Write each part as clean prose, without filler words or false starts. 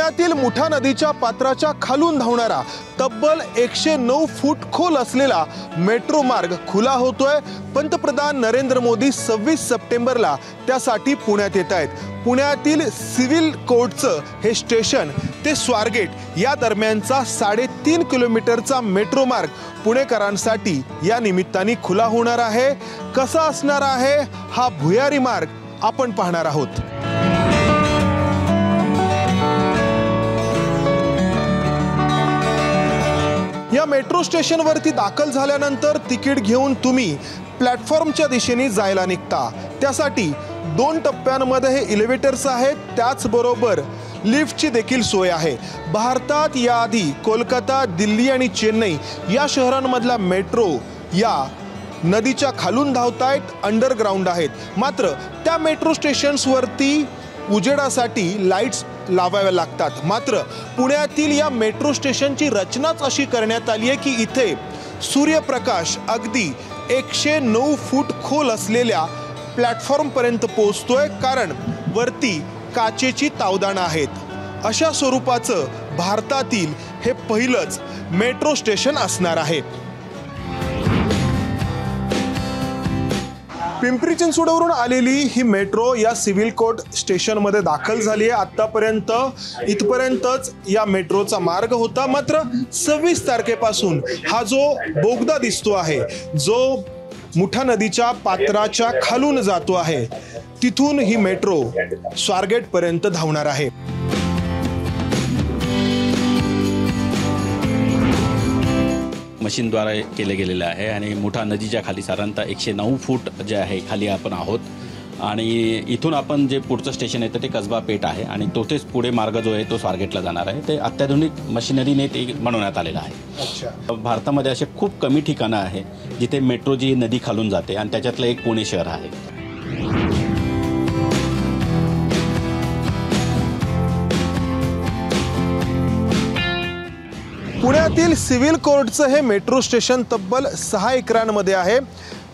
पुण्यातील मुठा नदीच्या पात्राच्या खालून धावणारा तब्बल 109 फूट खोल असलेला मेट्रो मार्ग खुला होतोय। पंतप्रधान नरेंद्र मोदी 26 सप्टेंबरला त्यासाठी पुण्यात येत आहेत। पुण्यातील सिव्हिल कोर्टचं हे स्टेशन ते स्वारगेट या दरम्यानचा 3.5 किलोमीटरचा मेट्रो मार्ग पुणेकरांसाठी या निमित्ताने खुला होणार आहे। कसा असणार आहे हा भुयारी मार्ग आपण पाहणार आहोत। या मेट्रो स्टेशनवरती दाखल झाल्यानंतर तिकीट घेऊन तुम्ही प्लॅटफॉर्मच्या दिशेने जायला निघता। त्यासाठी 2 टप्प्यांमध्ये हे एलिव्हेटर्स आहेत, त्याचबरोबर लिफ्टची देखील सोय आहे। भारतात याआधी कोलकाता, दिल्ली आणि चेन्नई या शहरांमधला मेट्रो या नदीच्या खालून धावतायत, अंडरग्राउंड आहेत। मात्र त्या मेट्रो स्टेशन्सवरती उजेडासाठी लाईट्स लावाव्या लागतात। मात्र पुण्यातील या मेट्रो स्टेशनची रचनाच अशी करण्यात आली आहे की इथे सूर्यप्रकाश अगदी 109 फूट खोल असलेल्या प्लॅटफॉर्म पर्यंत पोहोचतोय, कारण वरती काचेची तावदाणं आहेत। अशा स्वरूपाचं भारतातील हे पहिलंच मेट्रो स्टेशन असणार आहे। पिंपरी चिंचवडवरून आलेली ही मेट्रो या सिव्हिल कोर्ट स्टेशनमध्ये दाखल झाली आहे। आतापर्यंत इथपर्यंतच या मेट्रोचा मार्ग होता। मात्र 26 तारखेपासून हा जो बोगदा दिसतो आहे, जो मुठा नदीच्या पात्राच्या खालून जातो आहे, तिथून ही मेट्रो स्वारगेट पर्यंत धावणार आहे। मशीनद्वारे केले गेलेले आहे आणि मुठा नदीच्या खाली साधारणतः 109 फूट जे आहे खाली आपण आहोत। आणि इथून आपण जे पुढचं स्टेशन येतं ते कसबा पेठ आहे आणि तोच पुढे मार्ग जो आहे तो स्वारगेटला जाणार आहे। ते अत्याधुनिक मशिनरीने ते बनवण्यात आलेलं आहे। भारतामध्ये असे खूप कमी ठिकाणं आहे जिथे मेट्रो जी नदी खालून जाते आणि त्याच्यातलं एक पुणे शहर आहे। पुण्यातील सिव्हिल कोर्टचं हे मेट्रो स्टेशन तब्बल 6 एकरांमध्ये आहे।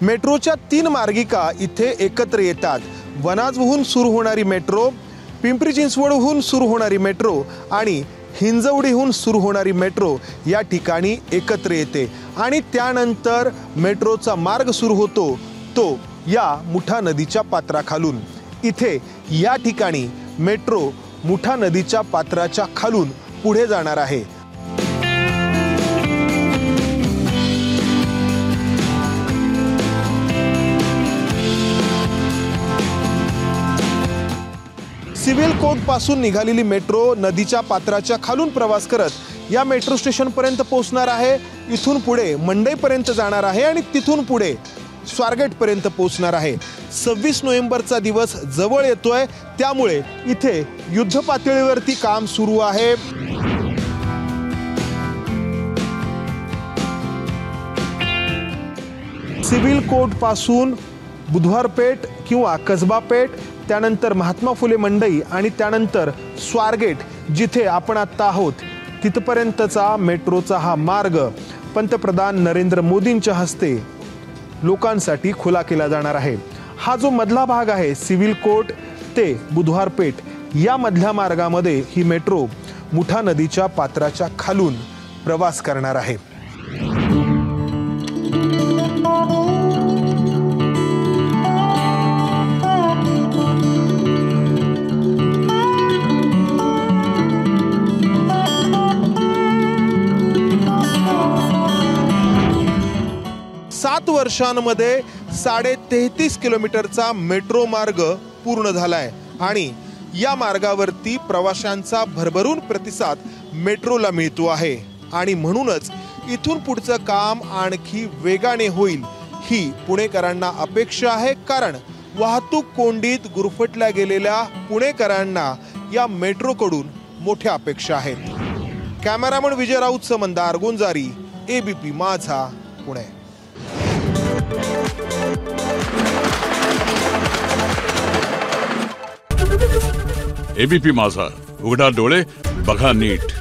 मेट्रोच्या 3 मार्गिका इथे एकत्र येतात। वनाजहून सुरू होणारी मेट्रो, पिंपरी चिंचवडहून सुरू होणारी मेट्रो आणि हिंजवडीहून सुरू होणारी मेट्रो या ठिकाणी एकत्र येते आणि त्यानंतर मेट्रोचा मार्ग सुरू होतो तो या मुठा नदीच्या पात्राखालून। इथे या ठिकाणी मेट्रो मुठा नदीच्या पात्राच्या खालून पुढे जाणार आहे। सिव्हिल कोर्ट पासून निघालेली मेट्रो नदीच्या पात्राच्या खालून प्रवास करत या मेट्रो स्टेशन पर्यंत पोहोचणार आहे। इथून पुढे मंडईपर्यंत जाणार आहे आणि तिथून पुढे स्वारगेट पर्यंत पोहोचणार आहे। 26 नोव्हेंबरचा दिवस जवळ येतोय, त्यामुळे इथे युद्ध पातळीवरती काम सुरू आहे। सिव्हिल कोर्ट पासून बुधवार पेठ किंवा कसबा पेठ, त्यानंतर महात्मा फुले मंडई आणि त्यानंतर स्वारगेट जिथे आपण आता आहोत तिथपर्यंतचा मेट्रोचा हा मार्ग पंतप्रधान नरेंद्र मोदींच्या हस्ते लोकांसाठी खुला केला जाणार आहे। हा जो मधला भाग आहे सिव्हिल कोर्ट ते बुधवार पेठ, या मधल्या मार्गामध्ये ही मेट्रो मुठा नदीच्या पात्राच्या खालून प्रवास करणार आहे। सात वर्षांमध्ये 33.5 किलोमीटरचा मेट्रो मार्ग पूर्ण झालाय आणि या मार्गावरती प्रवाशांचा भरभरून प्रतिसाद मेट्रोला मिळतो आहे आणि म्हणूनच इथून पुढचं काम आणखी वेगाने होईल ही पुणेकरांना अपेक्षा आहे। कारण वाहतूक कोंडीत गुरफटल्या गेलेल्या पुणेकरांना या मेट्रोकडून मोठ्या अपेक्षा आहेत। कॅमेरामन विजय राऊतसह मंदार गुंजारी, ABP माझा, पुणे। ABP माझा, उघडा डोळे बघा नीट।